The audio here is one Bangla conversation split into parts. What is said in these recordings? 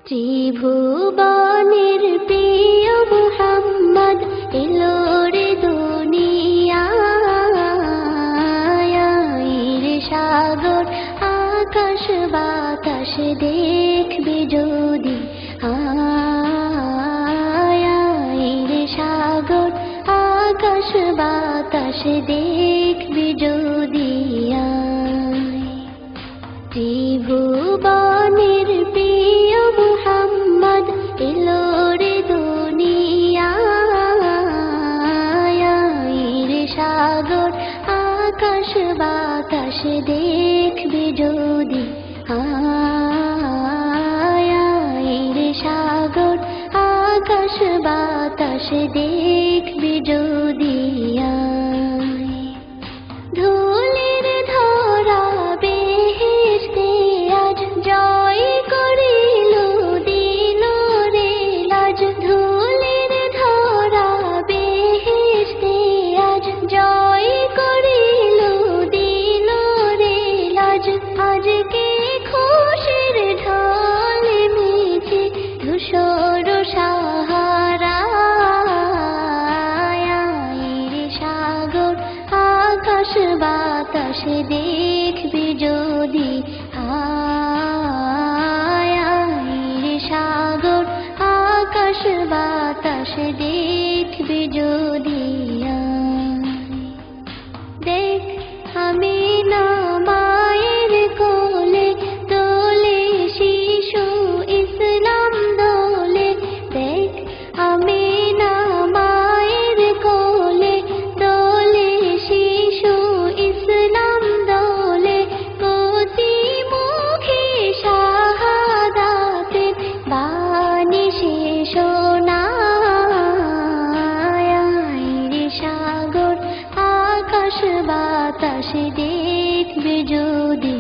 ত্রিভুবনের প্রিয় মুহাম্মদ এলো রে দুনিয়ায়, রে সাগর আকাশ বাতাস দেখবি যদি, রে সাগর আকাশ বাতাস দেখবি যদি। ত্রিভুবনের প্রিয় মুহাম্মদ এলো রে দুনিয়ায়, রে সাগর আকাশ বাতাস দেখবি যদি, রে সাগর আকাশ বাতাস দেখবি যদি। ধুলির ধরা বেহেশতে আজ জয় করিল দিল রে লাজ, ধুলির ধরা বেহেশতে আজ জয় করিল দিল রে লাজ। আজকে খুশির ঢল মেছে ধূসর সাহারা, রে সাগর আকাশ বাতাস দেখবি যদি, রে সাগর আকাশ বাতাস দেখবি যদি। দেখ আমি না মায়ের কোলে দোলে শিশু ইসলাম দোলে, দেখ আমি না মায়ের কোলে দোলে শিশু ইসলাম দোলে। প্রতি মুখে শাহাদাতের বাণী সে শোনায়, রে সাগর আকাশ বাতাস দেখবি যদি,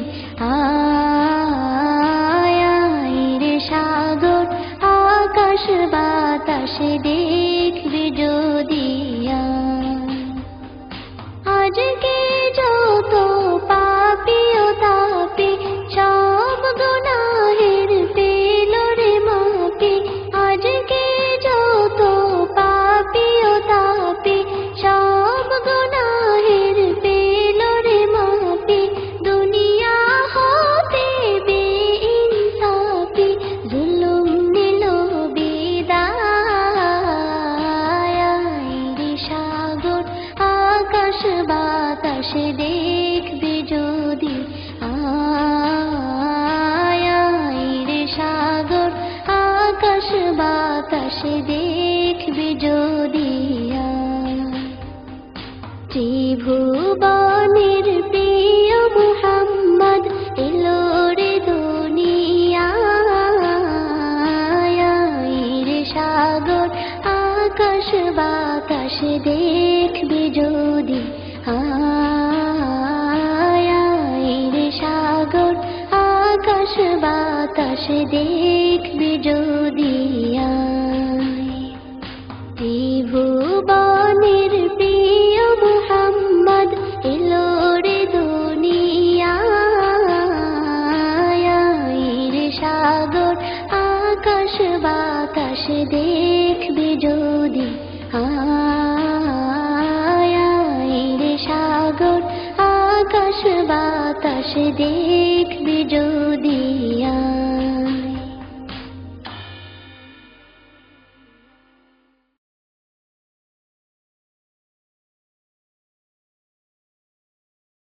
রে সাগর আকাশ বাতাস দেখবি যদি। আজকে যত পাপী ও তাপী সব গুনাহের পেল রে মাপি, আজকে যত পাপী ও তাপী সব গুনাহের পেল রে মাপি। দুনিয়া হতে বেইনসাফি জুলুম নিল বিদায়, রে সাগর আকাশ বাতাস দেখবি যদি, রে সাগর আকাশ বাতাস দেখবি যদি। ত্রিভুবনের প্রিয় মুহাম্মদ এলো রে দুনিয়ায়, রে সাগর আকাশ বাতাস দেখবি যদি, রে সাগর আকাশ বাতাস দেখবি যদি। ত্রিভুবনের প্রিয় মুহাম্মদ এলো রে দুনিয়ায়, রে সাগর আকাশ বাতাস